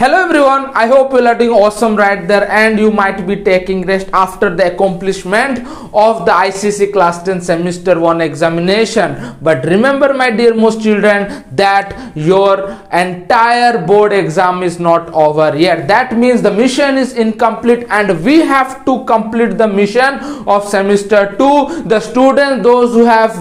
Hello everyone, I hope you are doing awesome right there and you might be taking rest after the accomplishment of the ICC class 10 semester 1 examination. But remember my dear most children that your entire board exam is not over yet. That means the mission is incomplete and we have to complete the mission of semester 2. The students, those who have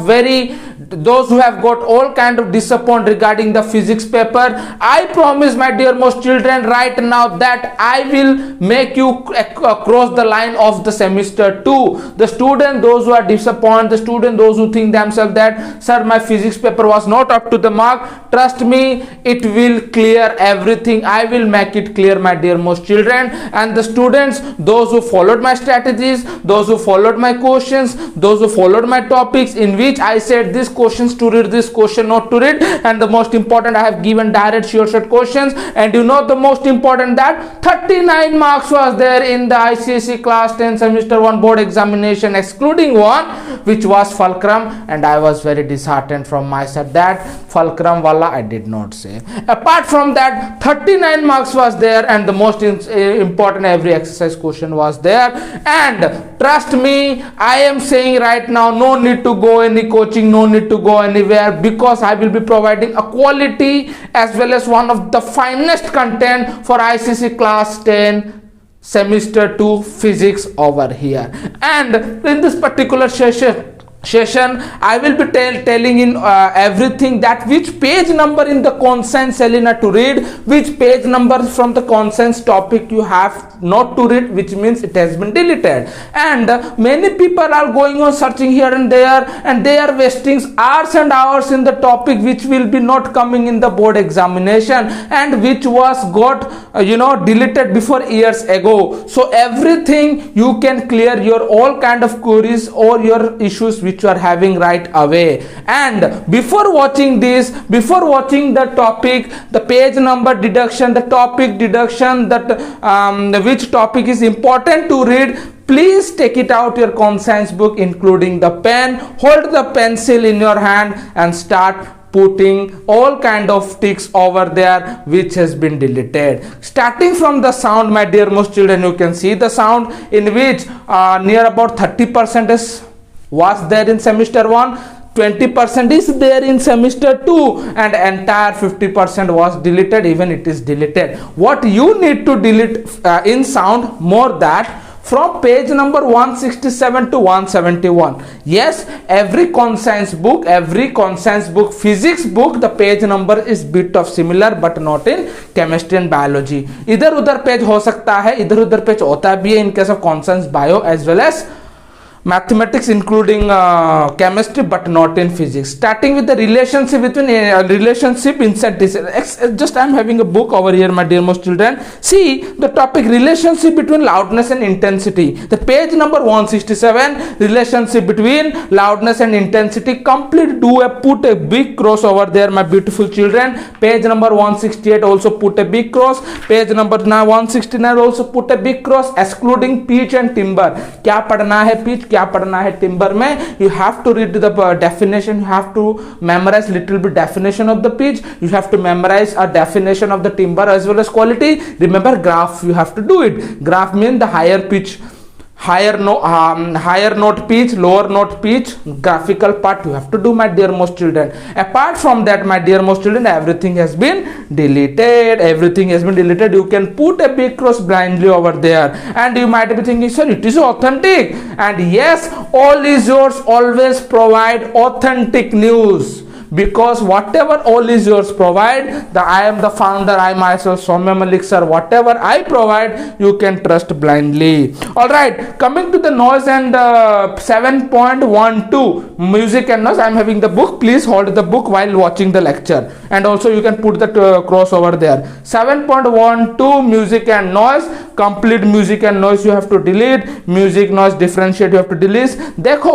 got all kind of disappointment regarding the physics paper, I promise my dear most children right now that I will make you cross the line of the semester 2. The student, those who are disappointed, the student, those who think themselves that sir my physics paper was not up to the mark, trust me, it will clear everything. I will make it clear my dear most children. And the students, those who followed my strategies, those who followed my questions, those who followed my topics in which I said these questions to read, this question not to read, and the most important I have given direct sure shot questions. And you know the most important that 39 marks was there in the ICSE class 10 semester 1 board examination, excluding one which was fulcrum, and I was very disheartened from my side that fulcrum wala I did not say. Apart from that 39 marks was there and the most important every exercise question was there. And trust me, I am saying right now, no need to go any coaching, no need to go anywhere, because I will be providing a quality as well as one of the finest content for ICC class 10 semester 2 physics over here. And in this particular session I will be telling in everything that which page number in the consent Selena to read, which page number from the consent topic you have not to read, which means it has been deleted. And many people are going on searching here and there and they are wasting hours and hours in the topic which will be not coming in the board examination and which was got deleted before years ago. So everything you can clear your all kind of queries or your issues which you are having right away. And before watching this, before watching the topic, the page number deduction, the topic deduction, that which topic is important to read, please take it out your conscience book including the pen, hold the pencil in your hand and start putting all kind of ticks over there which has been deleted. Starting from the sound, my dear most children, you can see the sound in which near about 30% was there in semester 1, 20% is there in semester 2, and entire 50% was deleted, even it is deleted. What you need to delete in sound more that from page number 167 to 171. Yes, every conscience book, physics book, the page number is bit of similar but not in chemistry and biology. इधर उधर page हो सकता है, इधर उधर page होता भी है in case of conscience bio as well as mathematics including chemistry but not in physics. Starting with the relationship between relationship inside this, just I am having a book over here my dear most children. See the topic relationship between loudness and intensity, the page number 167, relationship between loudness and intensity, complete. Put a big cross over there my beautiful children. Page number 168 also put a big cross, page number 169 also put a big cross, excluding pitch and timber. क्या पढ़ना है pitch, क्या पढ़ना है timber में, you have to read the definition, you have to memorize little bit definition of the pitch, you have to memorize a definition of the timber as well as quality. Remember graph, you have to do it. Graph means the higher pitch, higher note pitch, lower note pitch, graphical part you have to do my dear most children. Apart from that my dear most children, everything has been deleted, you can put a big cross blindly over there. And you might be thinking sir it is authentic, and yes, all is yours, always provide authentic news, because whatever all is yours provide, I am the founder, I myself Soumya Malik sir, whatever I provide you can trust blindly. Alright, coming to the noise and 7.12 music and noise, I am having the book, please hold the book while watching the lecture, and also you can put the cross over there. 7.12 music and noise, complete music and noise you have to delete, music noise differentiate you have to delete. देखो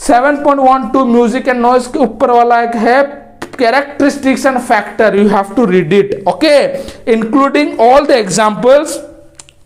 7.12 music and noise के ऊपर वाला एक है characteristics and factor, you have to read it, okay, including all the examples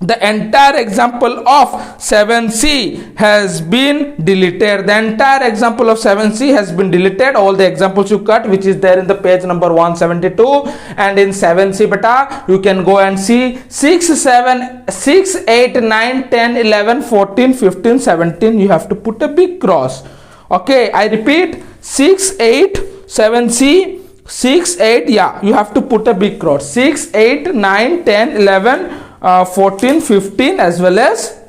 the entire example of 7c has been deleted. The entire example of 7c has been deleted. All the examples you cut, which is there in the page number 172, and in 7c beta you can go and see 6 7 6 8 9 10 11 14 15 17. You have to put a big cross. Okay, I repeat, 6 8 7c 6 8, yeah, you have to put a big cross. 6 8 9 10 11 14 15 as well as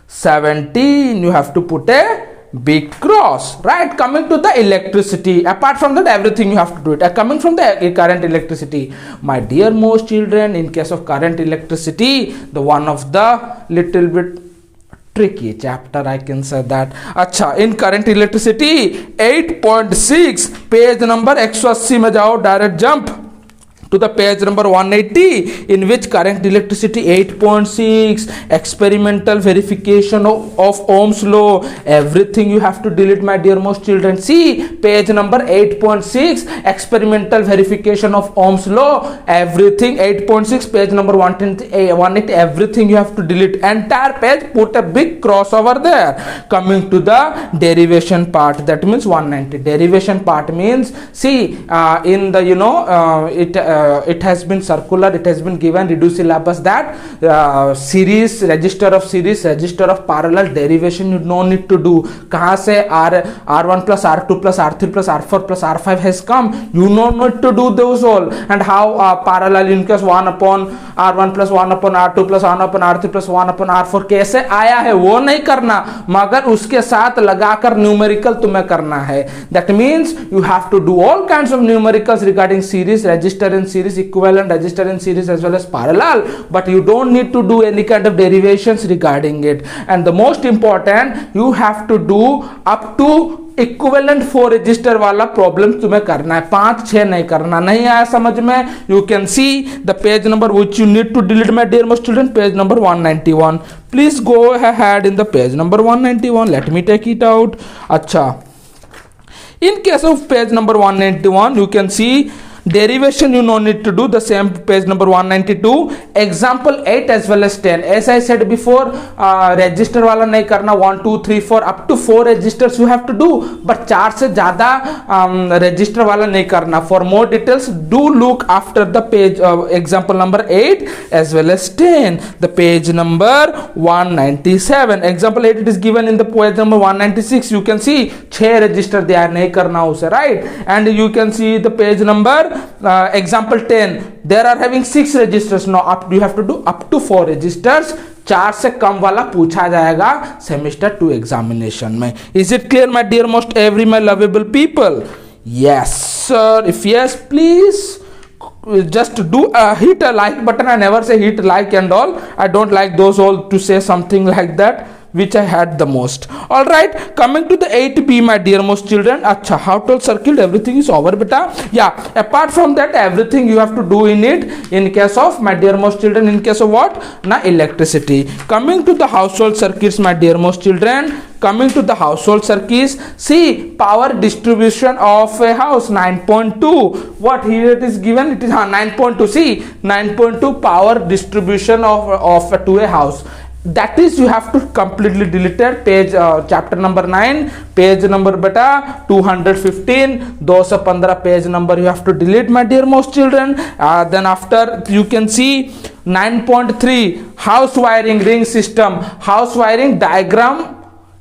17, you have to put a big cross, right? Coming to the electricity, apart from that everything you have to do it. Coming from the current electricity, my dear most children, in case of current electricity, the one of the little bit tricky chapter, I can say that. Acha, in current electricity 8.6 page number 180 में जाओ, direct jump to the page number 180, in which current electricity 8.6 experimental verification of Ohm's law. Everything you have to delete, my dear most children. See page number 8.6 experimental verification of Ohm's law. Everything 8.6 page number 180, everything you have to delete. Entire page, put a big cross over there. Coming to the derivation part, that means 190. Derivation part means, see in the it has been circular, it has been given reduced syllabus that series, register of series, register of parallel, derivation you no need to do. कहाँ से R1 plus R2 plus R3 plus R4 plus R5 has come, you no need to do those all. And how parallel in case 1 upon R1 plus 1 upon R2 plus 1 upon R3 plus 1 upon R4 कैसे आया है वो नहीं करना, मगर उसके साथ लगाकर न्यूमेरिकल तुम्हें करना है. That means you have to do all kinds of numericals regarding series, register in series, equivalent, register in series as well as parallel, but you don't need to do any kind of derivations regarding it. And the most important, you have to do up to equivalent 4 register वाला problem तुम्हें करना है, 5-6 नहीं करना. नहीं आया समझ में, you can see the page number which you need to delete my dear most student, page number 191. Please go ahead in the page number 191. Let me take it out. अच्छा, in case of page number 191 you can see derivation you no need to do, the same page number 192, example 8 as well as 10. as I said before, register वाला नहीं करना, 1 2 3 4 up to 4 registers you have to do, but 4 से ज़्यादा register वाला नहीं करना. For more details do look after the page example number 8 as well as 10, the page number 197. example 8 it is given in the page number 196. you can see 6 register they are नहीं करना उसे, right? And you can see the page number example 10, there are having 6 registers. now up you have to do up to 4 registers. 4 से कम वाला पूछा जाएगा semester 2 examination में. Is it clear my dear most every my lovable people? Yes sir. If yes please just do hit a like button. I never say hit like and all, I don't like those all to say something like that which I had the most. All right, coming to the 8b my dear most children. Acha, household circuit everything is over beta. Yeah, apart from that everything you have to do in it in case of my dear most children, in case of what na electricity. Coming to the household circuits my dear most children, coming to the household circuits, see power distribution of a house 9.2. what here it is given, it is 9.2. see 9.2 power distribution of to a house. that is you have to completely delete it. page chapter number 9 page number beta 215 215 page number you have to delete my dear most children. Then after you can see 9.3 house wiring ring system, house wiring diagram.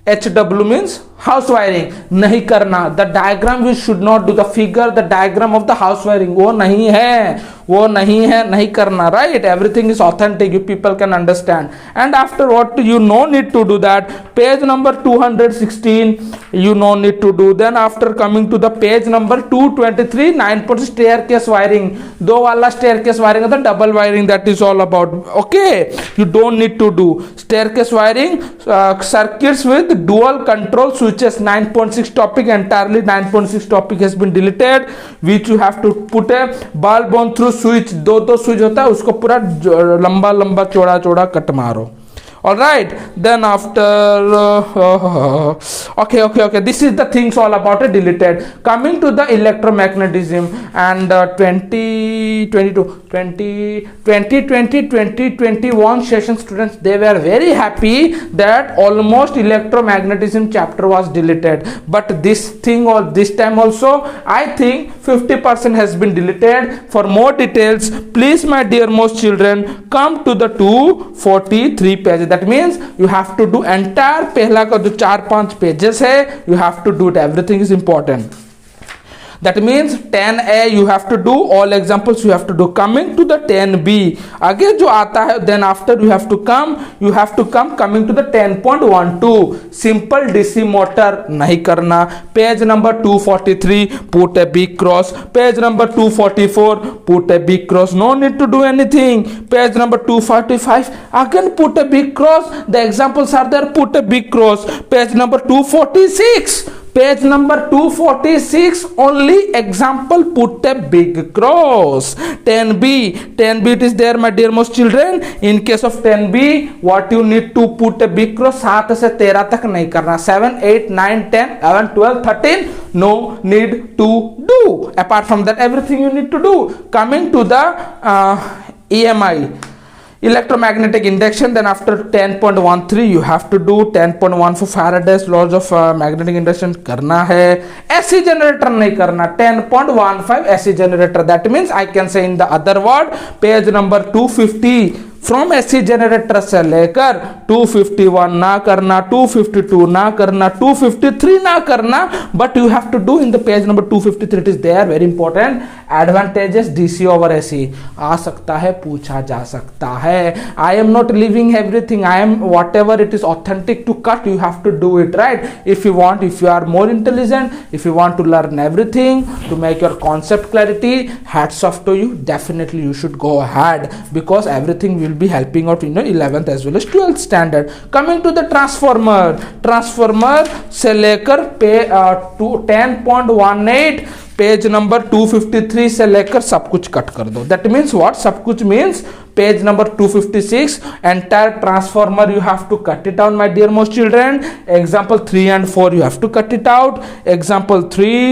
HW means house wiring नहीं करना. the diagram you should not do, the figure the diagram of the house wiring वो नहीं है, वो नहीं है, नहीं करना, right? everything is authentic, you people can understand. and after what you no need to do that, page number 216 you no need to do. then after coming to the page number 223 9 staircase wiring, दो वाला staircase wiring है, the double wiring that is all about. okay, you don't need to do staircase wiring. Circuits with dual control switches 9.6 topic, entirely 9.6 topic has been deleted, which you have to put a bulb on through switch. दो switch होता है उसको पूरा लंबा लंबा चौड़ा चौड़ा cut मारो. All right, then after okay, this is the things all about it deleted. Coming to the electromagnetism, and 2021 session students, they were very happy that almost electromagnetism chapter was deleted, but this thing or this time also I think 50% has been deleted. For more details, please my dear most children, come to the 243 pages. That means you have to do entire पहला का जो 4-5 pages है, you have to do it. Everything is important. That means 10A you have to do, all examples you have to do. Coming to the 10B, आगे जो आता है, then after you have to come coming to the 10.12, simple DC motor नहीं करना. Page number 243, put a big cross. Page number 244, put a big cross. No need to do anything. Page number 245, again put a big cross. The examples are there, put a big cross. Page number 246, page number 246, only example, put a big cross. 10B it is there my dear most children. In case of 10B, what you need to put a big cross, 7 से 13 तक नहीं करना. 7, 8, 9, 10, 11, 12, 13, no need to do. Apart from that, everything you need to do. Coming to the EMI, electromagnetic induction, then after 10.13 you have to do 10.14 Faraday's laws of magnetic induction करना है. AC generator नहीं करना. 10.15 AC generator, that means I can say in the other word, page number 250 from AC generator से लेकर 251 ना करना, 252 ना करना, 253 ना करना, but you have to do in the page number 253. It is there, very important. Advantages DC over AC आ सकता है, पूछा जा सकता है. I am not living everything, I am whatever it is authentic to cut, you have to do it right. If you want, if you are more intelligent, if you want to learn everything to make your concept clarity, hats off to you. Definitely you should go ahead because everything will be helping out in your 11th as well as 12th standard. Coming to the transformer से लेकर 10.18 page number 253 से लेकर सब कुछ cut कर दो. That means what? सब कुछ means page number 256 entire transformer you have to cut it down my dear most children. Example 3 and 4 you have to cut it out. Example 3,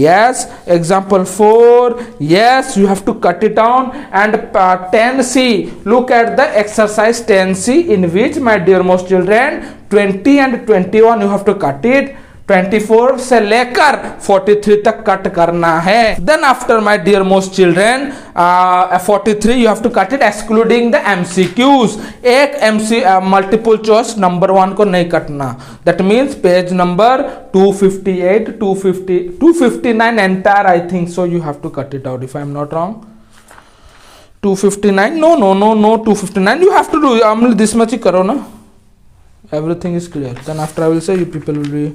yes. Example 4, yes, you have to cut it down. And 10C, look at the exercise 10C, in which my dear most children 20 and 21 you have to cut it. 24 से लेकर 43 तक cut करना है. Then after my dear most children 43 you have to cut it excluding the MCQs. एक multiple choice number 1 को नहीं कटना. That means page number 258, 250, 259 entire I think so you have to cut it out if I am not wrong. 259, no 259 you have to do only this much ही करो ना. Everything is clear. Then after I will say you people will be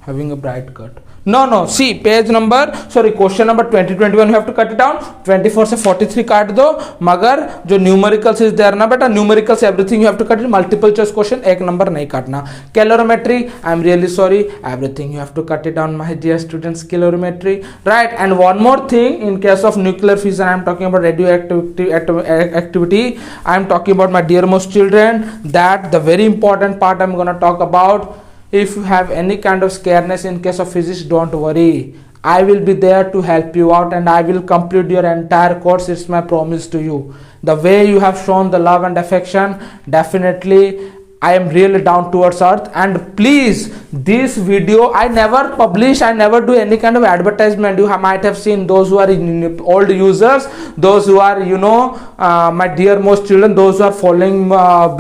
having a bright cut. No, see page number, sorry, question number 2021 you have to cut it down. 24 से 43 काट दो, मगर जो numericals is there ना बेटा, numericals everything you have to cut it. Multiple choice question एक नंबर नहीं काटना. Calorimetry, I am really sorry, everything you have to cut it down my dear students. Calorimetry, right. And one more thing, in case of nuclear fission I am talking about radioactivity, I am talking about my dear most children, that the very important part I am gonna talk about. If you have any kind of scareness in case of physics, don't worry. I will be there to help you out and I will complete your entire course. It's my promise to you. The way you have shown the love and affection, definitely I am really down towards earth. And please, this video I never publish, I never do any kind of advertisement. You might have seen those who are old users, those who are my dear most children, those who are following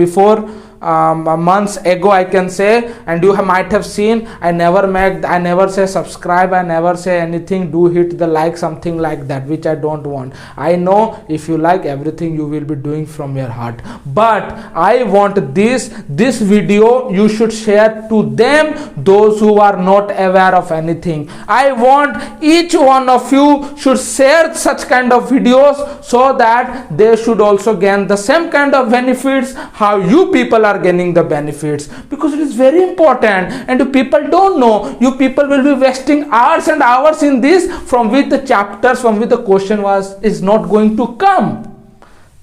before months ago I can say, and you might have seen I never say subscribe, I never say anything, do hit the like, something like that, which I don't want. I know if you like everything you will be doing from your heart, but I want this video you should share to them, those who are not aware of anything. I want each one of you should share such kind of videos so that they should also gain the same kind of benefits how you people are gaining the benefits, because it is very important and you people don't know. You people will be wasting hours and hours in this, from which the chapters, from which the question is not going to come.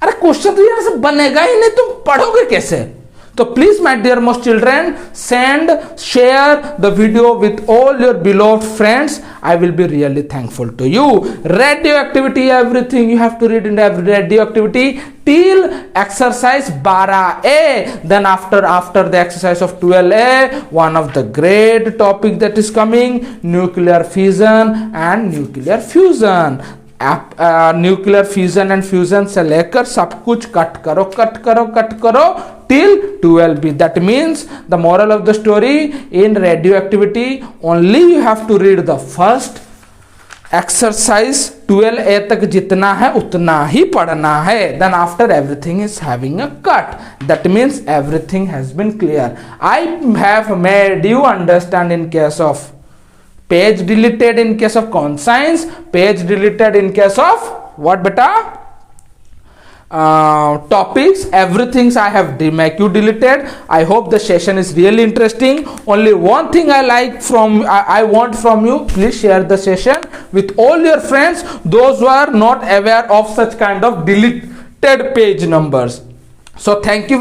अरे question तो यहाँ से बनेगा ही नहीं, तुम पढ़ोगे कैसे? So please, my dear most children, share the video with all your beloved friends. I will be really thankful to you. Radioactivity, everything you have to read in every radioactivity till exercise 12A. Then after the exercise of 12A, one of the great topic that is coming, nuclear fission and nuclear fusion. Nuclear fusion and fusion से लेकर सब कुछ cut करो till 12B. That means the moral of the story, in radioactivity only you have to read the first exercise 12A तक जितना है उतना ही पढ़ना है. Then after everything is having a cut. That means everything has been clear. I have made you understand in case of page deleted, in case of conscience, page deleted in case of what beta? Topics, everything I have make you deleted. I hope the session is really interesting. Only one thing I want from you, please share the session with all your friends, those who are not aware of such kind of deleted page numbers. So thank you.